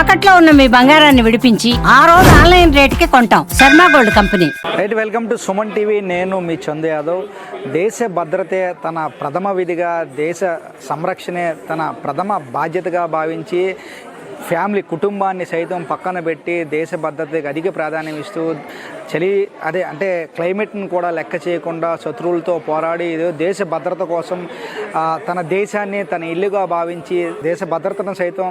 తాకట్లో ఉన్న మీ బంగారాన్ని విడిపించి ఆ రోజు ఆన్లైన్ రేటుకి కొంటాం. Sharma gold company. Right, welcome to Suman TV. నేను మీ చందు యాదవ్. దేశ భద్రతే తన ప్రథమ విధిగా, దేశ సంరక్షణే తన ప్రథమ బాధ్యతగా భావించి ఫ్యామిలీ కుటుంబాన్ని సైతం పక్కన పెట్టి దేశ భద్రతకి అధిక ప్రాధాన్యం ఇస్తూ అంటే క్లైమేట్ని కూడా లెక్క చేయకుండా శత్రువులతో పోరాడి దేశ భద్రత కోసం తన దేశాన్ని తన ఇల్లుగా భావించి దేశ భద్రతను సైతం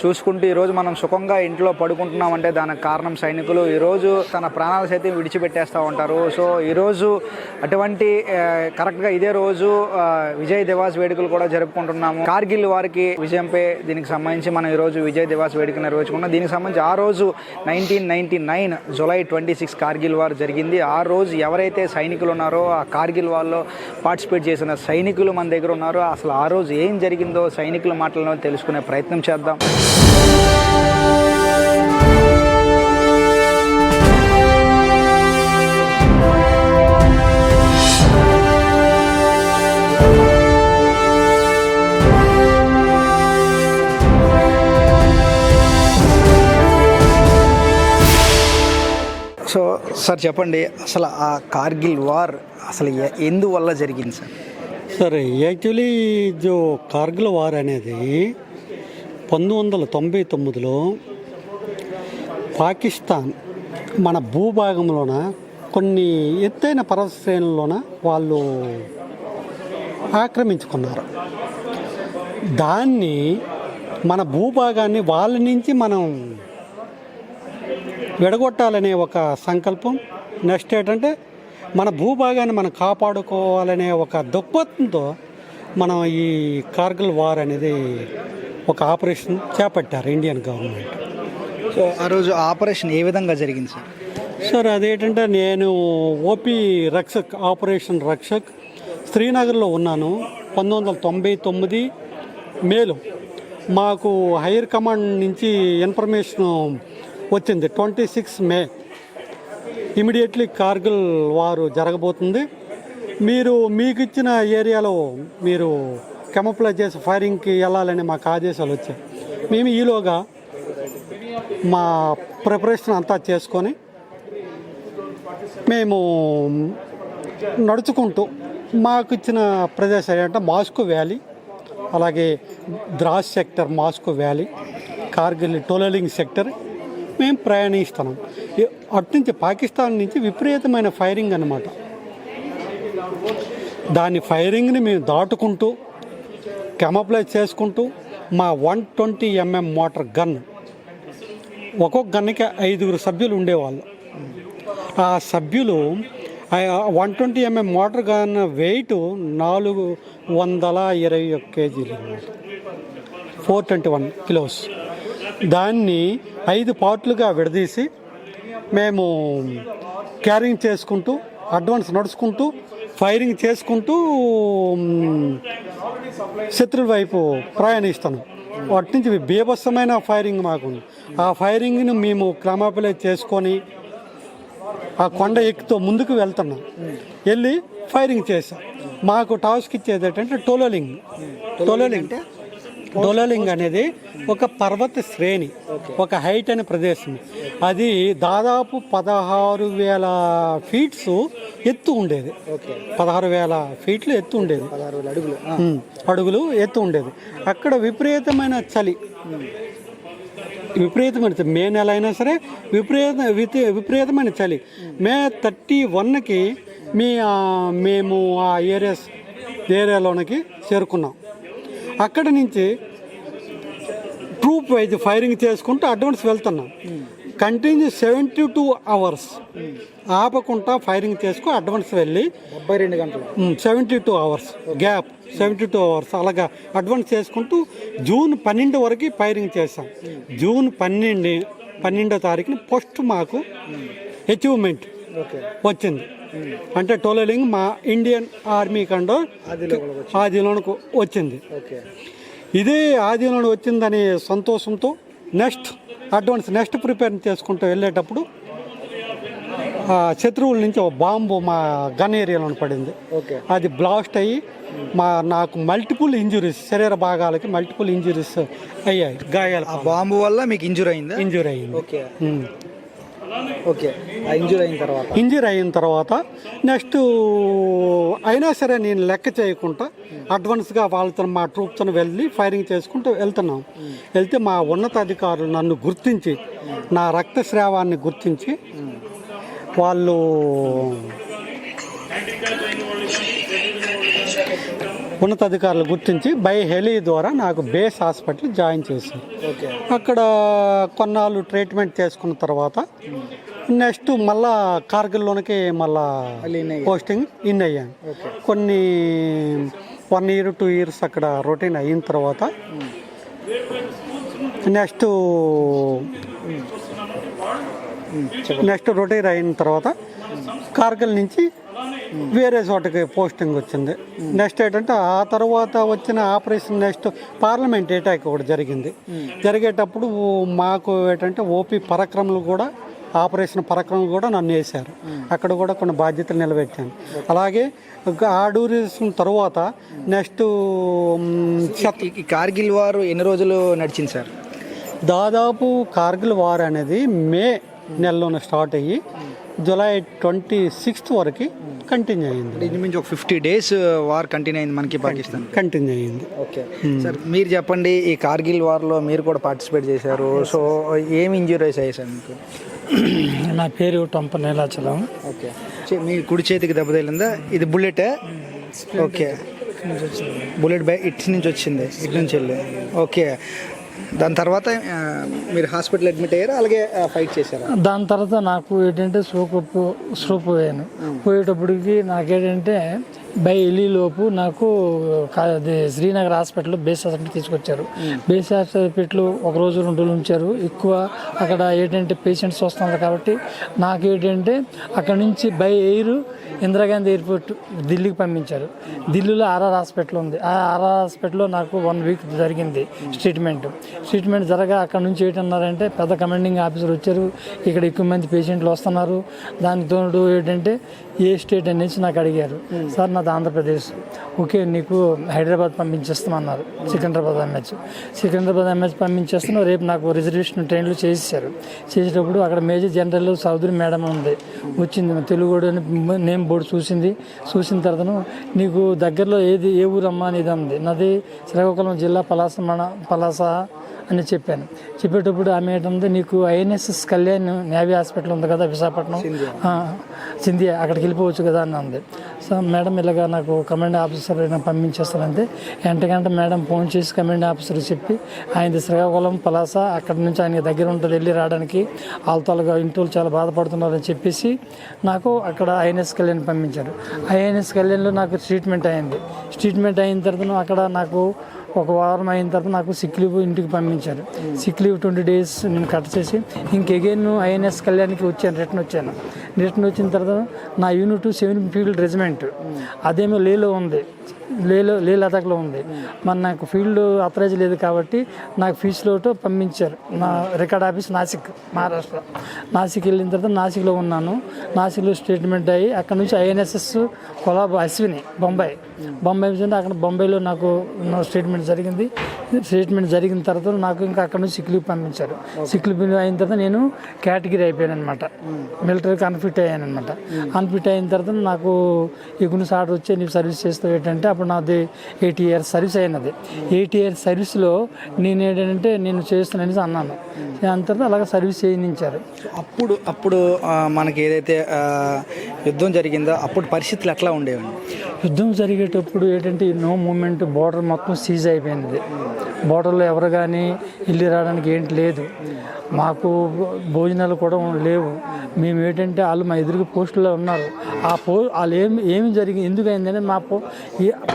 చూసుకుంటూ ఈరోజు మనం సుఖంగా ఇంట్లో పడుకుంటున్నామంటే దానికి కారణం సైనికులు. ఈరోజు తన ప్రాణాలు సైతం విడిచిపెట్టేస్తూ ఉంటారు. సో ఈరోజు అటువంటి కరెక్ట్గా ఇదే రోజు విజయ్ దివాస్ వేడుకలు కూడా జరుపుకుంటున్నాము. కార్గిల్ వారికి విజయంపై దీనికి సంబంధించి మనం ఈరోజు విజయ్ దివాస్ వేడుక నిర్వహించుకున్నాం. దీనికి సంబంధించి ఆ రోజు 1999 జూలై 26 కార్గిల్ వార్ జరిగింది. ఆ రోజు ఎవరైతే సైనికులు ఉన్నారో ఆ కార్గిల్ వార్లో పార్టిసిపేట్ చేసిన సైనికులు మన దగ్గర ఉన్నారో అసలు ఆ రోజు ఏం జరిగిందో సైనికుల మాటలను తెలుసుకునే ప్రయత్నం చేద్దాం. సో సార్ చెప్పండి, అసలు ఆ కార్గిల్ వార్ అసలు ఎందువల్ల జరిగింది సార్? సరే, యాక్చువల్లీ కార్గిల్ వార్ అనేది 1999లో పాకిస్తాన్ మన భూభాగంలోన కొన్ని ఎత్తైన పర్వత శ్రేణుల్లోన వాళ్ళు ఆక్రమించుకున్నారు. దాన్ని మన భూభాగాన్ని వాళ్ళ నుంచి మనం విడగొట్టాలనే ఒక సంకల్పం, నెక్స్ట్ ఏంటంటే మన భూభాగాన్ని మనం కాపాడుకోవాలనే ఒక దృక్పథంతో మనం ఈ కార్గిల్ వార్ అనేది ఒక ఆపరేషన్ చేపట్టారు ఇండియన్ గవర్నమెంట్. సో ఆ రోజు ఆపరేషన్ ఏ విధంగా జరిగింది సార్? సార్ అదేంటంటే నేను ఓపీ రక్షక్, ఆపరేషన్ రక్షక్ శ్రీనగర్లో ఉన్నాను. 1999 మేలో మాకు హైయర్ కమాండ్ నుంచి ఇన్ఫర్మేషన్ వచ్చింది. 26 మే ఇమీడియట్లీ కార్గిల్ వారు జరగబోతుంది, మీకు ఇచ్చిన ఏరియాలో మీరు కెమోఫ్లేజ్ చేసి ఫైరింగ్కి వెళ్ళాలని మాకు ఆదేశాలు వచ్చాయి. మేము ఈలోగా మా ప్రిపరేషన్ అంతా చేసుకొని మేము నడుచుకుంటూ మాకు ఇచ్చిన ప్రదేశాలు ఏంటంటే మాస్కో వ్యాలీ, అలాగే Dras sector, Mushkoh valley, Kargil Tololing sector మేము ప్రయాణిస్తున్నాం. అట్నుంచి పాకిస్తాన్ నుంచి విపరీతమైన ఫైరింగ్ అన్నమాట. దాని ఫైరింగ్ని మేము దాటుకుంటూ కెమోఫ్లేజ్ చేసుకుంటూ మా 120 mm మోటార్ గన్, ఒక్కొక్క గన్కి 5 సభ్యులు ఉండేవాళ్ళు. ఆ సభ్యులు 120 mm motor gun weight 421 kg, 421 kilos. దాన్ని 5 పార్ట్లుగా విడదీసి మేము క్యారింగ్ చేసుకుంటూ అడ్వాన్స్ నడుచుకుంటూ ఫైరింగ్ చేసుకుంటూ శత్రువుల వైపు ప్రయాణిస్తాను. వాటి నుంచి బీభత్సమైన ఫైరింగ్ మాకు. ఆ ఫైరింగ్ని మేము క్రమపలే చేసుకొని ఆ కొండ ఎక్కుతూ ముందుకు వెళ్తున్నాం. వెళ్ళి ఫైరింగ్ చేసాం. మాకు టాస్క్ ఇచ్చేది ఏంటంటే టోలలింగ్ అనేది ఒక పర్వత శ్రేణి, ఒక హైట్ అనే ప్రదేశం. అది దాదాపు 16,000 ఫీట్స్ ఎత్తు ఉండేది. 16,000 ఫీట్లు ఎత్తు ఉండేది, అడుగులు ఎత్తు ఉండేది. అక్కడ విపరీతమైన చలి, మే నెల అయినా సరే విపరీతమైన చలి. మే 31కి మేము ఆ ఏరియాలోనికి చేరుకున్నాం. అక్కడి నుంచి ట్రూప్ వైజ్ ఫైరింగ్ చేసుకుంటూ అడ్వాన్స్ వెళ్తున్నాం. కంటిన్యూ 72 hours ఆపకుండా ఫైరింగ్ చేసుకుని అడ్వాన్స్ వెళ్ళి 72 గంటలు 72 hours గ్యాప్, 72 hours అలాగా అడ్వాన్స్ చేసుకుంటూ జూన్ 12 వరకు ఫైరింగ్ చేసాం. జూన్ 12వ తారీఖున ఫస్ట్ మాకు అచీవ్మెంట్ వచ్చింది. అంటే టోలలింగ్ మా ఇండియన్ ఆర్మీ కండో ఆదిలోనికి వచ్చింది. ఇదే ఆదిలోకి వచ్చిందనే సంతోషంతో నెక్స్ట్ ప్రిపేర్ చేసుకుంటూ వెళ్ళేటప్పుడు శత్రువుల నుంచి ఒక బాంబు మా గన్ ఏరియాలో పడింది. ఓకే. అది బ్లాస్ట్ అయ్యి నాకు మల్టిపుల్ ఇంజురీస్, శరీర భాగాలకి మల్టిపుల్ ఇంజురీస్ అయ్యాయి, గాయాలు. ఆ బాంబు వల్ల మీకు ఇంజూర్ అయిందా? ఇంజూరీ అయ్యింది. ఓకే. ఓకే. ఇంజూర్ అయిన తర్వాత నెక్స్ట్ అయినా సరే నేను లెక్క చేయకుండా అడ్వాన్స్గా వాళ్ళతో మా ట్రూప్తో వెళ్ళి ఫైరింగ్ చేసుకుంటూ వెళ్తే మా ఉన్నతాధికారులు నన్ను గుర్తించి, నా రక్తస్రావాన్ని గుర్తించి వాళ్ళు ఉన్నతాధికారులు గుర్తించి బై హెలీ ద్వారా నాకు బేస్ హాస్పిటల్ జాయిన్ చేశారు. అక్కడ కొన్నాళ్ళు ట్రీట్మెంట్ చేసుకున్న తర్వాత నెక్స్ట్ మళ్ళా కార్గిల్లోనికి మళ్ళా పోస్టింగ్ ఇన్ అయ్యాను. కొన్ని 1 year 2 years అక్కడ రొటీన్ అయిన తర్వాత నెక్స్ట్ రొటీన్ అయిన తర్వాత కార్గిల్ నుంచి వేరే చోటకి పోస్టింగ్ వచ్చింది. నెక్స్ట్ ఏంటంటే ఆ తర్వాత వచ్చిన ఆపరేషన్ నెక్స్ట్ పార్లమెంట్ అటాక్ ఒకటి జరిగింది. జరిగేటప్పుడు మాకు ఏంటంటే ఓపీ పరాక్రమలు కూడా, ఆపరేషన్ పరాక్రమం కూడా నన్ను వేశారు. అక్కడ కూడా కొన్ని బాధ్యతలు నిలబెట్టాను. అలాగే ఆ డ్యూరేషన్ తర్వాత నెక్స్ట్ ఈ కార్గిల్ వారు ఎన్ని రోజులు నడిచింది సార్? దాదాపు కార్గిల్ వార్ అనేది మే నెలలోనే స్టార్ట్ అయ్యి జూలై 26th వరకు కంటిన్యూ అయ్యింది. ఇంచుమించు ఒక 50 days వార్ కంటిన్యూ అయింది మనకి పాకిస్తాన్. కంటిన్యూ అయ్యింది. ఓకే సార్, మీరు చెప్పండి, ఈ కార్గిల్ వార్లో మీరు కూడా పార్టిసిపేట్ చేశారు. సో ఏమి ఇంజురీస్ అయ్యాయి సార్ మీకు? నా పేరు టొంప నీలాచలం. ఓకే. మీ కుడి చేతికి దెబ్బ తగిలిందా? ఇది బుల్లెట్? ఓకే. బుల్లెట్ ఇటు నుంచి వచ్చింది, ఇటు నుంచి వెళ్ళి. ఓకే. దాని తర్వాత మీరు హాస్పిటల్ అడ్మిట్ అయ్యారు, అలాగే ఫైట్ చేశారు. దాని తర్వాత నాకు ఏంటంటే స్ట్రోక్ పోయాను. పోయేటప్పటికి నాకేంటంటే బై లోపు నాకు శ్రీనగర్ హాస్పిటల్ బేస్ హాస్పిటల్ తీసుకొచ్చారు. బేస్ హాస్పిటల్ 1 రోజు 2 రోజులు ఉంచారు. ఎక్కువ అక్కడ ఏంటంటే పేషెంట్స్ వస్తున్నారు కాబట్టి నాకేంటంటే అక్కడ నుంచి బై ఎయిర్ ఇందిరాగాంధీ ఎయిర్పోర్ట్ ఢిల్లీకి పంపించారు. ఢిల్లీలో ఆర్ఆర్ హాస్పిటల్ ఉంది. ఆ ఆర్ఆర్ హాస్పిటల్లో నాకు 1 week జరిగింది ట్రీట్మెంట్ జరగా అక్కడ నుంచి ఏంటన్నారంటే పెద్ద కమాండింగ్ ఆఫీసర్ వచ్చారు, ఇక్కడ ఎక్కువ మంది పేషెంట్లు వస్తున్నారు, దానికి తోడు ఏంటంటే ఏ స్టేట్ అనేసి నాకు అడిగారు. సార్ నాది ఆంధ్రప్రదేశ్. ఓకే, నీకు హైదరాబాద్ పంపించేస్తామన్నారు. సికింద్రాబాద్ ఎంహెచ్ పంపించేస్తున్నాం. రేపు నాకు రిజర్వేషన్ ట్రైన్లు చేసేటప్పుడు అక్కడ మేజర్ జనరల్ చౌదరి మేడం ఉంది, వచ్చింది, తెలుగు నేమ్ బోర్డు చూసిన తర్వాత నీకు దగ్గరలో ఏ ఊరమ్మా అనేది ఉంది. నాది శ్రీకాకుళం జిల్లా పలాస అని చెప్పాను. చెప్పేటప్పుడు ఆమె ఏంటంటే నీకు INSS కళ్యాణ్ నేవీ హాస్పిటల్ ఉంది కదా విశాఖపట్నం, సింధియా, అక్కడికి వెళ్ళిపోవచ్చు కదా అని అంది. సో మేడం ఇలాగా నాకు కమాండ్ ఆఫీసర్ పంపించేస్తానంటే గంట మేడం ఫోన్ చేసి కమాండ్ ఆఫీసర్ చెప్పి ఆయన శ్రీకాకుళం పలాస అక్కడ నుంచి ఆయన దగ్గర ఉంటుంది, వెళ్ళి రావడానికి వాళ్ళతో ఇంట్లో చాలా బాధపడుతున్నారని చెప్పేసి నాకు అక్కడ INS కళ్యాణ్ పంపించారు. INS కళ్యాణ్లో నాకు ట్రీట్మెంట్ అయిన తర్వాత అక్కడ నాకు 1 వారం అయిన తర్వాత నాకు సిక్ లీవ్ ఇంటికి పంపించారు. సిక్ లీవ్ 20 days నేను కట్ చేసి ఇంకెగైన్ INS కళ్యాణ్కి రిటర్న్ వచ్చిన తర్వాత నా యూనిట్ 7th ఫీల్డ్ రెజిమెంట్ అదేమో లేలో ఉంది, లే లదాఖ్లో ఉంది. మరి నాకు ఫీల్డ్ అథరైజ్ లేదు కాబట్టి నాకు ఫీజులోతో పంపించారు. నా రికార్డ్ ఆఫీస్ నాసిక్, మహారాష్ట్ర. నాసిక్ వెళ్ళిన తర్వాత నాసిక్లో ఉన్నాను. నాసిక్లో స్టేట్మెంట్ అయ్యి అక్కడ నుంచి INSS కొలాబ్ అశ్విని బొంబాయి అక్కడ బొంబాయిలో నాకు స్టేట్మెంట్ జరిగిన తర్వాత నాకు ఇంకా అక్కడ నుంచి సిక్ లీవ్ పంపించారు. సిక్ లీవ్ అయిన తర్వాత నేను కేటగిరీ అయిపోయాను అనమాట, మిలిటరీకి అన్ఫిట్ అయ్యాను అనమాట. అన్ఫిట్ అయిన తర్వాత నాకు ఎగును సార్ వచ్చి నీకు సర్వీస్ చేస్తావు ఏంటంటే అప్పుడు నాది 8 years సర్వీస్ అయినది. 8 years సర్వీస్లో నేను ఏంటంటే నేను చేస్తున్నానని అన్నాను. దాని తర్వాత అలాగే సర్వీస్ చేయించారు. అప్పుడు మనకి ఏదైతే యుద్ధం జరిగిందో అప్పుడు పరిస్థితులు ఎట్లా ఉండేవండి? యుద్ధం జరిగేటప్పుడు ఏంటంటే నో మూమెంట్, బోర్డర్ మొత్తం సీజ్ అయిపోయింది. బోర్డర్లో ఎవరు కానీ వెళ్ళి రావడానికి ఏంటి లేదు, మాకు భోజనాలు కూడా లేవు. మేము ఏంటంటే వాళ్ళు మా ఎదురుగా పోస్టులో ఉన్నారు. వాళ్ళు ఏమి జరిగింది ఎందుకు అయిందని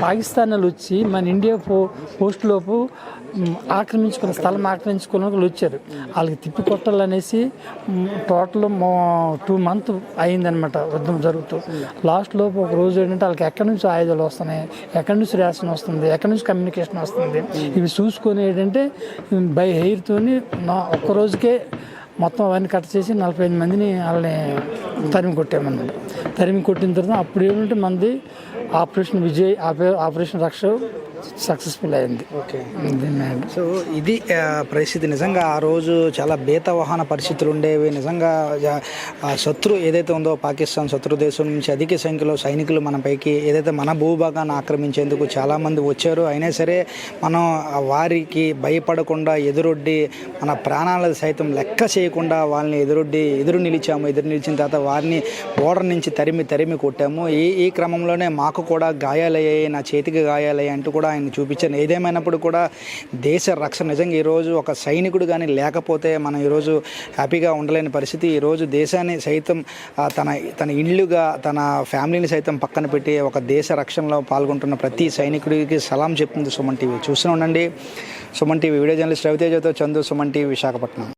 పాకిస్తాన్ వాళ్ళు వచ్చి మన ఇండియా పోస్టులోపు స్థలం ఆక్రమించుకోవడానికి వచ్చారు. వాళ్ళకి తిప్పి కొట్టాలనేసి టోటల్ 2 months అయిందనమాట యుద్ధం జరుగుతూ. లాస్ట్ లోపు ఒక రోజు ఏంటంటే వాళ్ళకి ఎక్కడి నుంచి ఆయుధాలు వస్తున్నాయి, ఎక్కడి నుంచి రేషన్ వస్తుంది, ఎక్కడి నుంచి కమ్యూనికేషన్ వస్తుంది, ఇవి చూసుకొని ఏంటంటే బై ఎయిర్తోని ఒక్క రోజుకే మొత్తం అవన్నీ కట్ చేసి 45 మందిని వాళ్ళని తరిమి కొట్టామన్నమాట. తరిమి కొట్టిన తర్వాత అప్పుడు ఏమంటే మనది ఆపరేషన్ విజయ్, ఆపరేషన్ రక్ష సక్సెస్ఫుల్ అయింది. ఓకే. సో ఇది పరిస్థితి. నిజంగా ఆ రోజు చాలా బేతవాహన పరిస్థితులు ఉండేవి. నిజంగా శత్రు ఏదైతే ఉందో పాకిస్తాన్ శత్రు దేశం నుంచి అధిక సంఖ్యలో సైనికులు మన పైకి ఏదైతే మన భూభాగాన్ని ఆక్రమించేందుకు చాలామంది వచ్చారు. అయినా సరే మనం వారికి భయపడకుండా ఎదురొడ్డి మన ప్రాణాలు సైతం లెక్క చేయకుండా వాళ్ళని ఎదురు నిలిచాము. ఎదురు నిలిచిన తర్వాత వారిని బోర్డర్ నుంచి తరిమి కొట్టాము. ఈ క్రమంలోనే మాకు కూడా గాయాలయ్యాయి, నా చేతికి గాయాలయ్యాయి అంటూ కూడా ఆయన చూపించాను. ఏదేమైనప్పుడు కూడా దేశ రక్షణ నిజంగా ఈరోజు ఒక సైనికుడు కానీ లేకపోతే మనం ఈరోజు హ్యాపీగా ఉండలేని పరిస్థితి. ఈరోజు దేశాన్ని సైతం తన ఇళ్ళుగా తన ఫ్యామిలీని సైతం పక్కన పెట్టి ఒక దేశ రక్షణలో పాల్గొంటున్న ప్రతి సైనికుడికి సలాం చెప్తుంది సుమన్ టీవీ. చూస్తూనే ఉండండి సుమన్ టీవీ. వీడియో జర్నలిస్ట్ రవితేజతో చందు, సుమన్ టీవీ, విశాఖపట్నం.